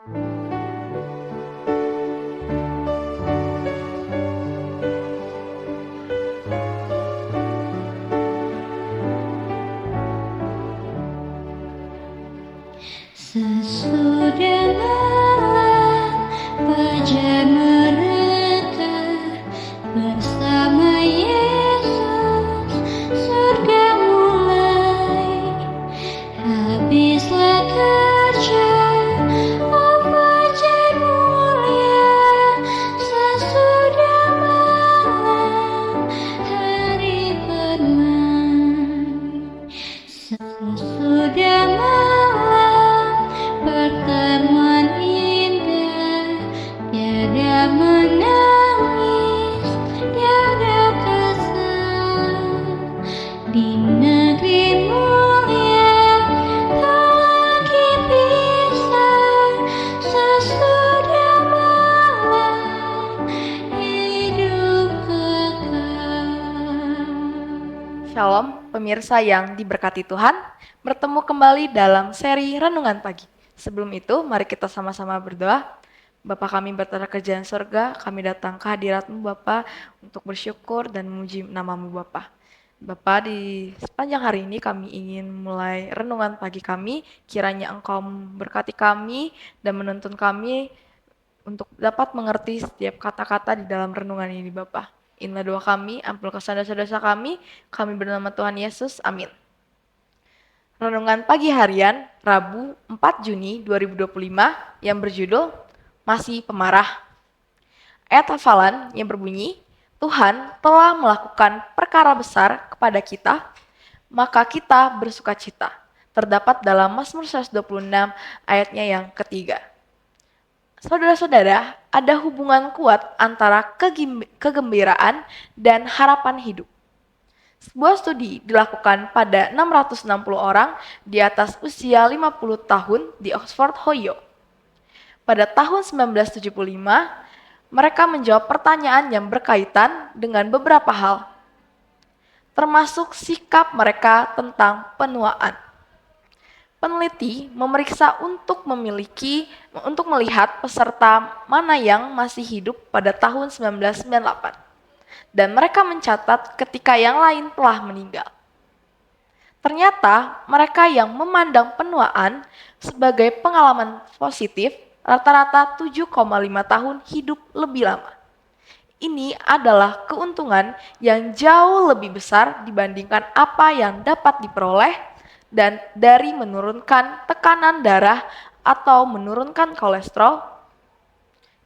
Sesudah malam fajar mereka bersama Yesus, surga mulai. Habislah kerja, oh fajar mulia. Sesudah malam hari bermain. Sesudah malam pertemuan indah, tiada menangis, tiada kesal. Di negeri mulia tak lagi pisah. Sesudah malam hidup kekal. Shalom, pemirsa yang diberkati Tuhan, bertemu kembali dalam seri Renungan Pagi. Sebelum itu, mari kita sama-sama berdoa. Bapa kami bertata kerjaan surga, kami datang ke hadirat-Mu Bapa untuk bersyukur dan memuji nama-Mu Bapa. Bapa, di sepanjang hari ini kami ingin mulai renungan pagi kami, kiranya Engkau memberkati kami dan menuntun kami untuk dapat mengerti setiap kata-kata di dalam renungan ini Bapa. Inilah doa kami, ampunkan dosa-dosa kami bernama Tuhan Yesus, amin. Renungan pagi harian Rabu 4 Juni 2025 yang berjudul Masih Pemarah. Ayat hafalan yang berbunyi, Tuhan telah melakukan perkara besar kepada kita, maka kita bersukacita. Terdapat dalam Mazmur 126 ayatnya yang ketiga. Saudara-saudara, ada hubungan kuat antara kegembiraan dan harapan hidup. Sebuah studi dilakukan pada 660 orang di atas usia 50 tahun di Oxford, Ohio. Pada tahun 1975, mereka menjawab pertanyaan yang berkaitan dengan beberapa hal, termasuk sikap mereka tentang penuaan. Peneliti memeriksa untuk melihat peserta mana yang masih hidup pada tahun 1998. Dan mereka mencatat ketika yang lain telah meninggal. Ternyata mereka yang memandang penuaan sebagai pengalaman positif rata-rata 7,5 tahun hidup lebih lama. Ini adalah keuntungan yang jauh lebih besar dibandingkan apa yang dapat diperoleh dan dari menurunkan tekanan darah atau menurunkan kolesterol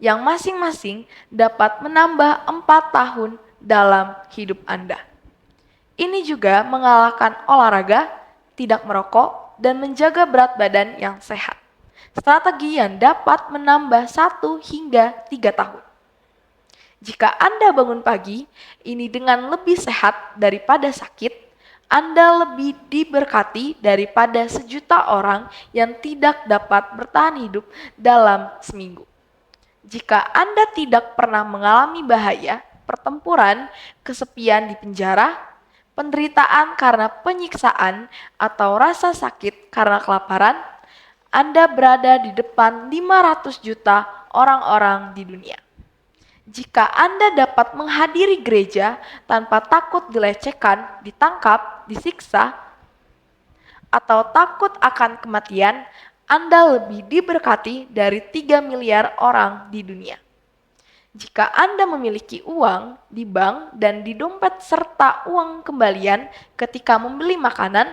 yang masing-masing dapat menambah 4 tahun dalam hidup Anda. Ini juga mengalahkan olahraga, tidak merokok, dan menjaga berat badan yang sehat. Strategi yang dapat menambah 1 hingga 3 tahun. Jika Anda bangun pagi ini dengan lebih sehat daripada sakit, Anda lebih diberkati daripada 1.000.000 orang yang tidak dapat bertahan hidup dalam seminggu. Jika Anda tidak pernah mengalami bahaya, pertempuran, kesepian di penjara, penderitaan karena penyiksaan, atau rasa sakit karena kelaparan, Anda berada di depan 500 juta orang-orang di dunia. Jika Anda dapat menghadiri gereja tanpa takut dilecehkan, ditangkap, disiksa, atau takut akan kematian, Anda lebih diberkati dari 3 miliar orang di dunia. Jika Anda memiliki uang di bank dan di dompet serta uang kembalian ketika membeli makanan,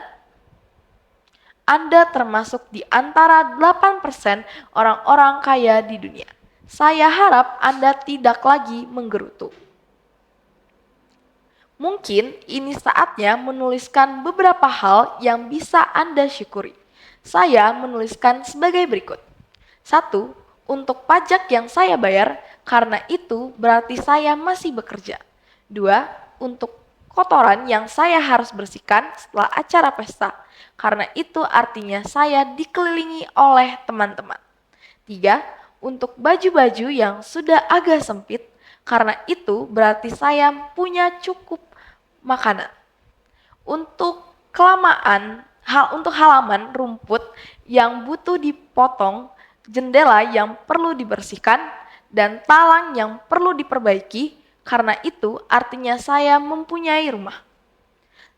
Anda termasuk di antara 8% orang-orang kaya di dunia. Saya harap Anda tidak lagi menggerutu. Mungkin ini saatnya menuliskan beberapa hal yang bisa Anda syukuri. Saya menuliskan sebagai berikut. 1. Untuk pajak yang saya bayar, karena itu berarti saya masih bekerja. 2. Untuk kotoran yang saya harus bersihkan setelah acara pesta, karena itu artinya saya dikelilingi oleh teman-teman. 3. Untuk baju-baju yang sudah agak sempit, karena itu berarti saya punya cukup makanan. Untuk untuk halaman rumput yang butuh dipotong, jendela yang perlu dibersihkan, dan talang yang perlu diperbaiki. Karena itu artinya saya mempunyai rumah.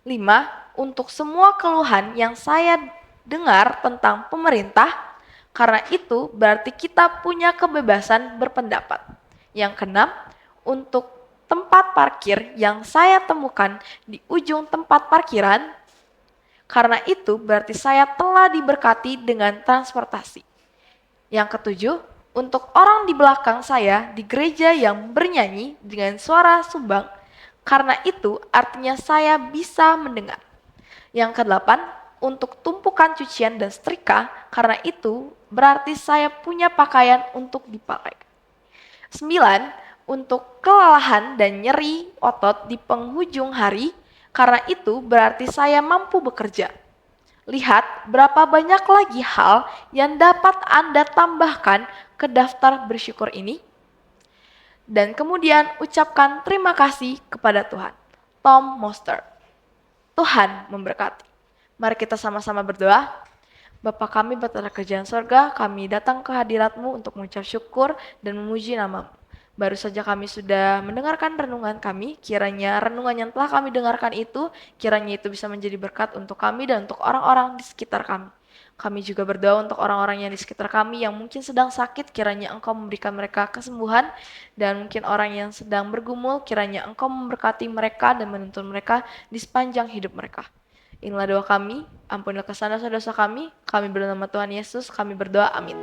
5. Untuk semua keluhan yang saya dengar tentang pemerintah, karena itu berarti kita punya kebebasan berpendapat. Yang keenam, untuk tempat parkir yang saya temukan di ujung tempat parkiran, karena itu berarti saya telah diberkati dengan transportasi. Yang ketujuh, untuk orang di belakang saya di gereja yang bernyanyi dengan suara sumbang, karena itu artinya saya bisa mendengar. Yang kedelapan, untuk tumpukan cucian dan setrika, karena itu berarti saya punya pakaian untuk dipakai. 9. Untuk kelelahan dan nyeri otot di penghujung hari, karena itu berarti saya mampu bekerja. Lihat berapa banyak lagi hal yang dapat Anda tambahkan ke daftar bersyukur ini. Dan kemudian ucapkan terima kasih kepada Tuhan. Tom Moster. Tuhan memberkati. Mari kita sama-sama berdoa. Bapa kami berterima kerjaan sorga, kami datang ke hadirat-Mu untuk mengucap syukur dan memuji nama-Mu. Baru saja kami sudah mendengarkan renungan kami, kiranya renungan yang telah kami dengarkan itu, kiranya itu bisa menjadi berkat untuk kami dan untuk orang-orang di sekitar kami. Kami juga berdoa untuk orang-orang yang di sekitar kami yang mungkin sedang sakit, kiranya Engkau memberikan mereka kesembuhan, dan mungkin orang yang sedang bergumul, kiranya Engkau memberkati mereka dan menuntun mereka di sepanjang hidup mereka. Inilah doa kami, ampunilah kesalahan dosa kami berdoa nama Tuhan Yesus, kami berdoa, amin.